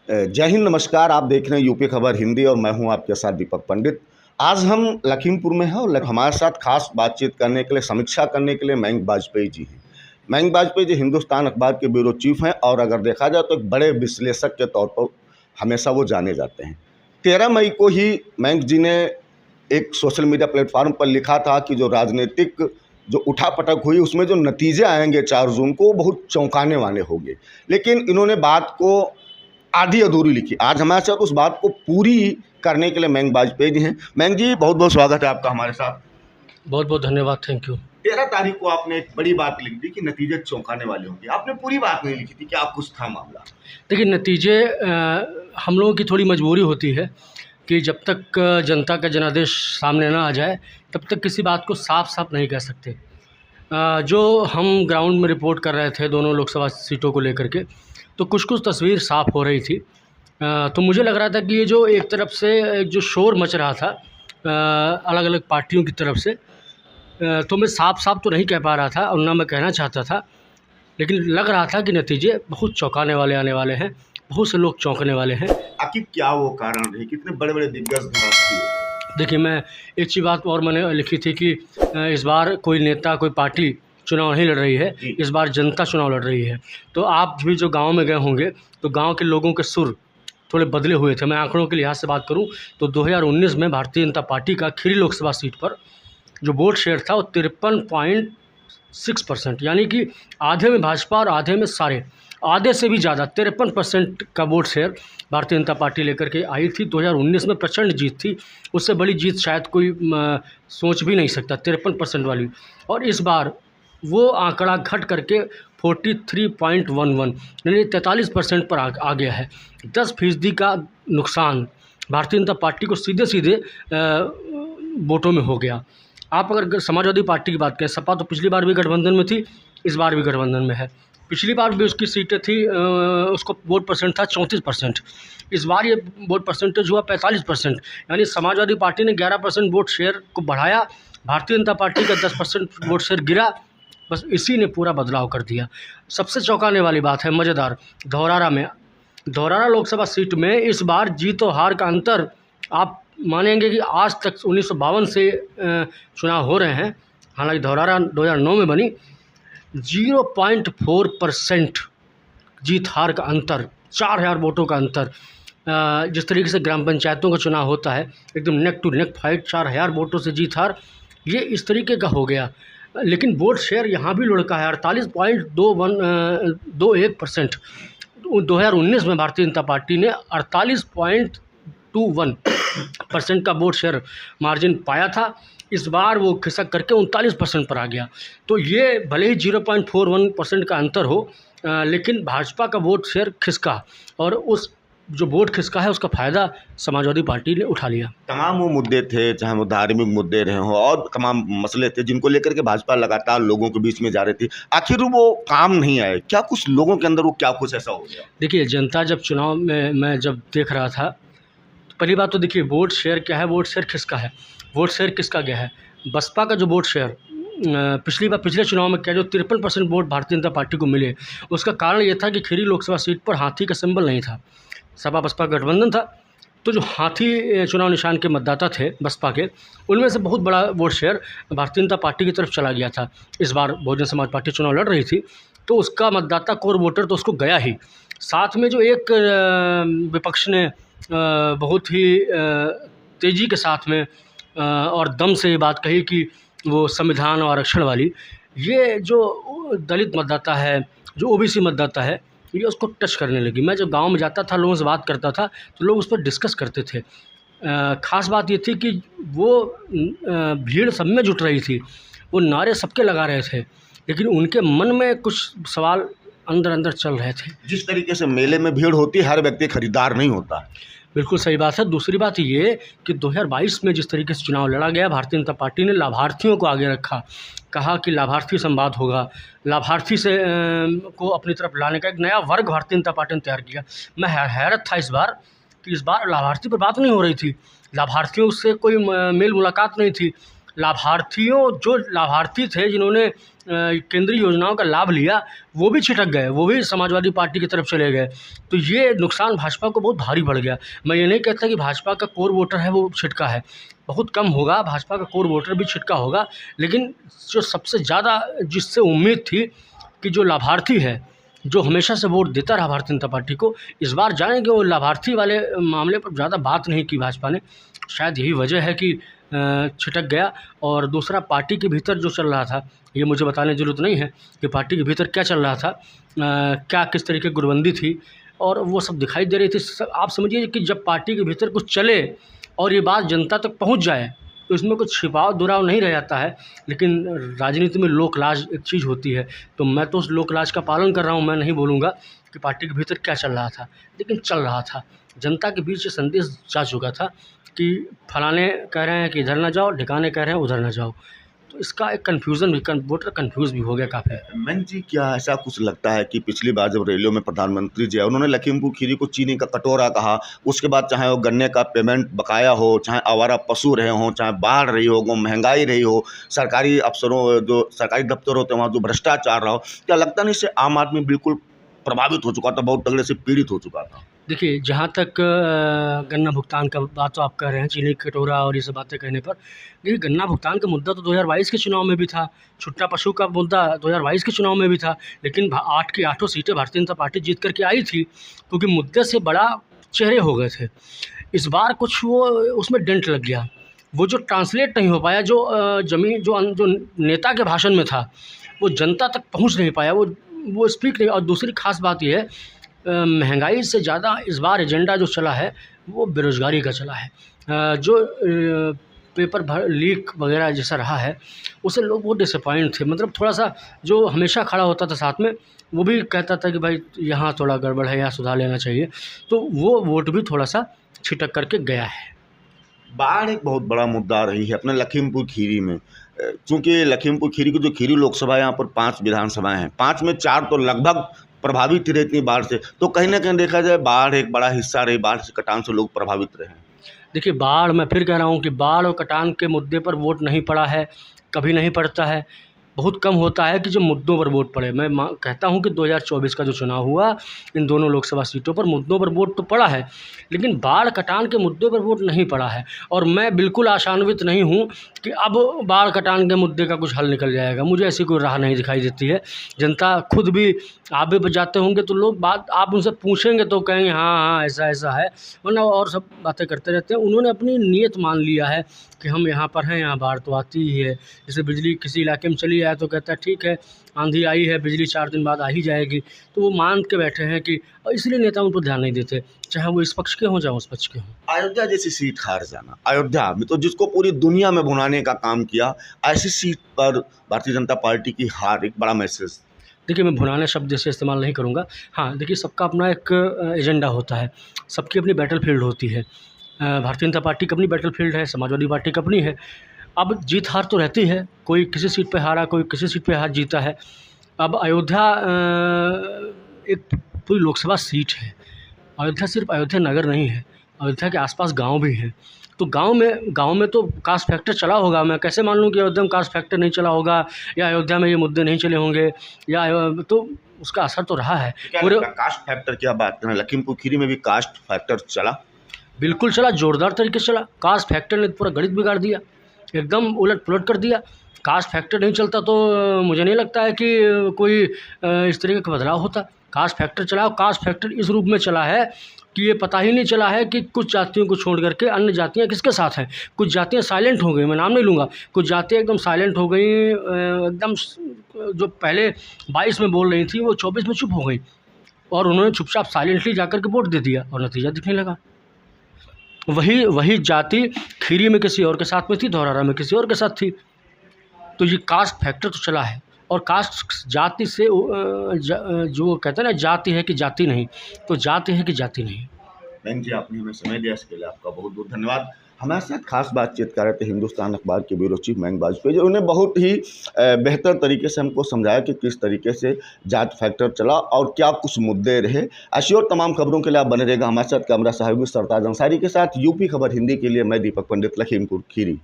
जय हिंद, नमस्कार। आप देख रहे हैं यूपी खबर हिंदी और मैं हूं आपके साथ दीपक पंडित। आज हम लखीमपुर में हैं और हमारे साथ खास बातचीत करने के लिए, समीक्षा करने के लिए मयंक वाजपेयी जी हैं। मयंक वाजपेयी जी हिंदुस्तान अखबार के ब्यूरो चीफ हैं और अगर देखा जाए तो एक बड़े विश्लेषक के तौर पर हमेशा वो जाने जाते हैं। 13 मई को ही मयंक जी ने एक सोशल मीडिया प्लेटफॉर्म पर लिखा था कि जो राजनीतिक जो उठापटक हुई उसमें जो नतीजे आएंगे 4 जून को, वो बहुत चौंकाने वाले होंगे। लेकिन इन्होंने बात को आधी अधूरी लिखी। आज हमारे साथ उस बात को पूरी करने के लिए मयंक वाजपेयी जी हैं। मयंक जी, बहुत बहुत स्वागत है आपका हमारे साथ। बहुत बहुत धन्यवाद, थैंक यू। 13 तारीख को आपने एक बड़ी बात लिख दी कि नतीजे चौंकाने वाले होंगे। आपने पूरी बात नहीं लिखी थी, क्या कुछ था मामला? देखिए, नतीजे हम लोगों की थोड़ी मजबूरी होती है कि जब तक जनता का जनादेश सामने ना आ जाए तब तक किसी बात को साफ साफ नहीं कह सकते। जो हम ग्राउंड में रिपोर्ट कर रहे थे दोनों लोकसभा सीटों को लेकर के, तो कुछ कुछ तस्वीर साफ़ हो रही थी। तो मुझे लग रहा था कि ये जो एक तरफ से एक जो शोर मच रहा था अलग अलग पार्टियों की तरफ से, तो मैं साफ साफ तो नहीं कह पा रहा था और ना मैं कहना चाहता था, लेकिन लग रहा था कि नतीजे बहुत चौंकाने वाले आने वाले हैं, बहुत से लोग चौंकने वाले हैं। आखिर क्या वो कारण रहे? कितने बड़े बड़े दिग्गज ध्वस्त हुए? देखिए, मैं एक चीज़ बात और मैंने लिखी थी कि इस बार कोई नेता, कोई पार्टी चुनाव नहीं लड़ रही है, इस बार जनता चुनाव लड़ रही है। तो आप भी जो गांव में गए होंगे तो गांव के लोगों के सुर थोड़े बदले हुए थे। मैं आंकड़ों के लिहाज से बात करूं तो 2019 में भारतीय जनता पार्टी का खीरी लोकसभा सीट पर जो वोट शेयर था वो 53.6%, यानी कि आधे में भाजपा और आधे में सारे, आधे से भी ज़्यादा 53% का vote share Bharatiya Janata party लेकर के आई थी। 2019 में प्रचंड जीत थी, उससे बड़ी जीत शायद कोई सोच भी नहीं सकता, 53% वाली। और इस बार वो आंकड़ा घट करके 43.11 यानी 43% पर आ गया है। 10% का नुकसान भारतीय जनता पार्टी को सीधे सीधे वोटों में हो गया। आप अगर समाजवादी पार्टी की बात करें, सपा तो पिछली बार भी गठबंधन में थी, इस बार भी गठबंधन में है। पिछली बार भी उसकी सीटें थी, उसको वोट परसेंट था 34%, इस बार ये वोट परसेंटेज हुआ 45%, यानी समाजवादी पार्टी ने 11% वोट शेयर को बढ़ाया, भारतीय जनता पार्टी का 10% वोट शेयर गिरा। बस इसी ने पूरा बदलाव कर दिया। सबसे चौंकाने वाली बात है, मज़ेदार, धौरारा लोकसभा सीट में इस बार जीत और हार का अंतर आप मानेंगे कि आज तक 1952 से चुनाव हो रहे हैं, हालांकि धौरारा 2009 में बनी, 0.4% जीत हार का अंतर, 4000 वोटों का अंतर। जिस तरीके से ग्राम पंचायतों का चुनाव होता है, एकदम नेक टू नेक फाइट, 4000 वोटों से जीत हार, ये इस तरीके का हो गया। लेकिन वोट शेयर यहाँ भी लुढ़का है, 48.21%। 2019 में भारतीय जनता पार्टी ने 48.21% का वोट शेयर मार्जिन पाया था, इस बार वो खिसक करके 39% पर आ गया। तो ये भले ही 0.41% का अंतर हो, लेकिन भाजपा का वोट शेयर खिसका, और उस जो वोट खिसका है उसका फ़ायदा समाजवादी पार्टी ने उठा लिया। तमाम वो मुद्दे थे, चाहे वो धार्मिक मुद्दे रहे हों और तमाम मसले थे जिनको लेकर के भाजपा लगातार लोगों के बीच में जा रही थी, आखिर वो काम नहीं आए। क्या कुछ लोगों के अंदर वो क्या कुछ ऐसा हो गया? देखिए, जनता जब चुनाव में मैं जब देख रहा था, तो पहली बात तो देखिए वोट शेयर क्या है, वोट शेयर किसका है, वोट शेयर किसका गया है। बसपा का जो वोट शेयर पिछले चुनाव में क्या, जो 53% वोट भारतीय जनता पार्टी को मिले, उसका कारण ये था कि खीरी लोकसभा सीट पर हाथी का सिंबल नहीं था, सपा बसपा गठबंधन था। तो जो हाथी चुनाव निशान के मतदाता थे बसपा के, उनमें से बहुत बड़ा vote share Bharatiya Janata party की तरफ चला गया था। इस बार बहुजन समाज पार्टी चुनाव लड़ रही थी, तो उसका मतदाता कोर वोटर तो उसको गया ही। साथ में जो एक विपक्ष ने बहुत ही तेज़ी के साथ में और दम से ये बात कही कि वो संविधान और आरक्षण वाली, ये जो दलित मतदाता है, जो ओबीसी मतदाता है, ये उसको टच करने लगी। मैं जब गांव में जाता था, लोगों से बात करता था, तो लोग उस पर डिस्कस करते थे। ख़ास बात ये थी कि वो भीड़ सब में जुट रही थी, वो नारे सबके लगा रहे थे, लेकिन उनके मन में कुछ सवाल अंदर अंदर चल रहे थे। जिस तरीके से मेले में भीड़ होती है, हर व्यक्ति खरीदार नहीं होता। बिल्कुल सही बात है। दूसरी बात ये कि 2022 में जिस तरीके से चुनाव लड़ा गया, भारतीय जनता पार्टी ने लाभार्थियों को आगे रखा, कहा कि लाभार्थी संवाद होगा, लाभार्थी से को अपनी तरफ लाने का एक नया वर्ग भारतीय जनता पार्टी ने तैयार किया। मैं हैरत था इस बार कि इस बार लाभार्थी पर बात नहीं हो रही थी, लाभार्थियों से कोई मेल मुलाकात नहीं थी। जो लाभार्थी थे जिन्होंने केंद्रीय योजनाओं का लाभ लिया, वो भी छिटक गए, वो भी समाजवादी पार्टी की तरफ चले गए। तो ये नुकसान भाजपा को बहुत भारी पड़ गया। मैं ये नहीं कहता कि भाजपा का कोर वोटर है वो छिटका है, बहुत कम होगा, भाजपा का कोर वोटर भी छिटका होगा, लेकिन जो सबसे ज़्यादा जिससे उम्मीद थी कि जो लाभार्थी है, जो हमेशा से वोट देता रहा भारतीय जनता पार्टी को, इस बार जानेंगे वो लाभार्थी वाले मामले पर ज़्यादा बात नहीं की भाजपा ने। शायद यही वजह है कि छिटक गया। और दूसरा, पार्टी के भीतर जो चल रहा था, ये मुझे बताने की ज़रूरत नहीं है कि पार्टी के भीतर क्या चल रहा था, क्या किस तरीके की गुटबंदी थी, और वो सब दिखाई दे रही थी। आप समझिए कि जब पार्टी के भीतर कुछ चले और ये बात जनता तक पहुंच जाए तो इसमें कुछ छिपाव दुराव नहीं रह जाता है। लेकिन राजनीति में लोक लाज एक चीज़ होती है, तो मैं तो उस लोक लाज का पालन कर रहा हूँ। मैं नहीं बोलूँगा कि पार्टी के भीतर क्या चल रहा था, लेकिन चल रहा था। जनता के बीच ये संदेश जा चुका था कि फलाने कह रहे हैं कि इधर ना जाओ, ढिकाने कह रहे हैं उधर ना जाओ। तो इसका एक कन्फ्यूज़न भी, वोटर कन्फ्यूज़ भी हो गया काफ़ी। मन जी, क्या ऐसा कुछ लगता है कि पिछली बार जब रैलियों में प्रधानमंत्री जी आए, उन्होंने लखीमपुर खीरी को चीनी का कटोरा कहा, उसके बाद चाहे वो गन्ने का पेमेंट बकाया हो, चाहे आवारा पशु रहे हों, चाहे बाढ़ रही हो, महंगाई रही हो, सरकारी अफसरों, जो सरकारी दफ्तर होते हैं वहाँ जो भ्रष्टाचार रहा हो, क्या लगता नहीं इससे आम आदमी बिल्कुल प्रभावित हो चुका था, बहुत तगड़े से पीड़ित हो चुका था? देखिए, जहाँ तक गन्ना भुगतान का बात तो आप कह रहे हैं, चीनी कटोरा और ये सब बातें कहने पर, देखिए गन्ना भुगतान का मुद्दा तो 2022 के चुनाव में भी था, छुट्टा पशु का मुद्दा 2022 के चुनाव में भी था, लेकिन 8 की 8 सीटें भारतीय जनता पार्टी जीत करके आई थी, क्योंकि मुद्दे से बड़ा चेहरे हो गए थे। इस बार कुछ वो उसमें डेंट लग गया, वो जो ट्रांसलेट नहीं हो पाया, जो नेता के भाषण में था, वो जनता तक पहुँच नहीं पाया, वो स्पीक नहीं। और दूसरी खास बात ये है, महंगाई से ज़्यादा इस बार एजेंडा जो चला है वो बेरोज़गारी का चला है। जो पेपर लीक वगैरह जैसा रहा है, उससे लोग बहुत डिसअपॉइंट थे। मतलब थोड़ा-सा जो हमेशा खड़ा होता था साथ में, वो भी कहता था कि भाई यहाँ थोड़ा गड़बड़ है, यहाँ सुधार लेना चाहिए। तो वो वोट भी थोड़ा-सा छिटक करके गया है। बाढ़ एक बहुत बड़ा मुद्दा रही है अपने लखीमपुर खीरी में। चूँकि लखीमपुर खीरी की जो खीरी लोकसभा है, यहाँ पर 5 विधानसभाएँ हैं, 5 में 4 तो लगभग प्रभावित ही रहती हैं बाढ़ से। तो कहीं न कहीं देखा जाए बाढ़ एक बड़ा हिस्सा रही, बाढ़ से कटान से लोग प्रभावित रहे हैं। देखिए, बाढ़, मैं फिर कह रहा हूँ कि बाढ़ और कटान के मुद्दे पर वोट नहीं पड़ा है, कभी नहीं पड़ता है। बहुत कम होता है कि जो मुद्दों पर वोट पड़े। मैं कहता हूँ कि 2024 का जो चुनाव हुआ, इन दोनों लोकसभा सीटों पर मुद्दों पर वोट तो पड़ा है, लेकिन बाढ़ कटान के मुद्दे पर वोट नहीं पड़ा है। और मैं बिल्कुल आशान्वित नहीं हूँ कि अब बाढ़ कटान के मुद्दे का कुछ हल निकल जाएगा। मुझे ऐसी कोई राह नहीं दिखाई देती है। जनता खुद भी, आप भी जाते होंगे तो लोग आप उनसे पूछेंगे तो कहेंगे हाँ हाँ ऐसा ऐसा है, वरना और सब बातें करते रहते हैं। उन्होंने अपनी नीयत मान लिया है कि हम यहाँ पर हैं, यहाँ बाढ़ तो आती ही है। जैसे बिजली किसी इलाके में चली जाए तो कहता है ठीक है, आंधी आई है, बिजली 4 दिन बाद आ ही जाएगी। तो वो मान के बैठे हैं कि, और इसलिए नेता उन पर ध्यान नहीं देते, चाहे वो इस पक्ष के हों चाहे उस पक्ष के हों। अयोध्या जैसी सीट हार जाना, अयोध्या में तो जिसको पूरी दुनिया में भुनाने का काम किया, ऐसी सीट पर भारतीय जनता पार्टी की हार एक बड़ा मैसेज। देखिए, मैं भुनाने शब्द जैसे इस्तेमाल नहीं करूँगा। हाँ, देखिए, सबका अपना एक एजेंडा होता है, सबकी अपनी बैटल फील्ड होती है। भारतीय जनता पार्टी की अपनी बैटल फील्ड है, समाजवादी पार्टी की अपनी है। अब जीत हार तो रहती है, कोई किसी सीट पे हारा, कोई किसी सीट पे हार जीता है। अब अयोध्या एक पूरी लोकसभा सीट है। अयोध्या सिर्फ अयोध्या नगर नहीं है, अयोध्या के आसपास गांव भी हैं। तो गांव में तो कास्ट फैक्टर चला होगा। मैं कैसे मान लूँ कि अयोध्या में कास्ट फैक्टर नहीं चला होगा, या अयोध्या में ये मुद्दे नहीं चले होंगे, या तो उसका असर तो रहा है। पूरे कास्ट फैक्टर क्या बात करें, लखीमपुर खीरी में भी कास्ट फैक्टर चला? बिल्कुल चला, जोरदार तरीके से चला। कास्ट फैक्टर ने पूरा गणित बिगाड़ दिया, एकदम उलट पुलट कर दिया। कास्ट फैक्टर नहीं चलता तो मुझे नहीं लगता है कि कोई इस तरीके का बदलाव होता। कास्ट फैक्टर चला, और कास्ट फैक्टर इस रूप में चला है कि ये पता ही नहीं चला है कि कुछ जातियों को छोड़ करके अन्य जातियाँ किसके साथ हैं। कुछ जातियाँ साइलेंट हो गई, मैं नाम नहीं लूँगा, कुछ जातियाँ एकदम साइलेंट हो गई, एकदम जो पहले 22 में बोल रही थी वो 24 में चुप हो गई, और उन्होंने चुपचाप साइलेंटली जाकर के वोट दे दिया, और नतीजा दिखने लगा। वही जाति खीरी में किसी और के साथ में थी, धौरहरा में किसी और के साथ थी। तो ये कास्ट फैक्टर तो चला है। और कास्ट जाति से जो कहते हैं ना, जाति है कि जाति नहीं, तो जाति है कि जाति नहीं। बहन जी, आपने हमें समय दिया, इसके लिए आपका बहुत बहुत धन्यवाद। हमारे साथ खास बातचीत कर रहे थे हिंदुस्तान अखबार के ब्यूरो चीफ मयंक बाजपेयी, उन्होंने बहुत ही बेहतर तरीके से हमको समझाया कि किस तरीके से जात फैक्टर चला और क्या कुछ मुद्दे रहे। ऐसी और तमाम खबरों के लिए आप बने रहेगा हमारे साथ। कैमरा सहयोगी सरताज अंसारी के साथ यूपी खबर हिंदी के लिए मैं दीपक पंडित, लखीमपुर खीरी।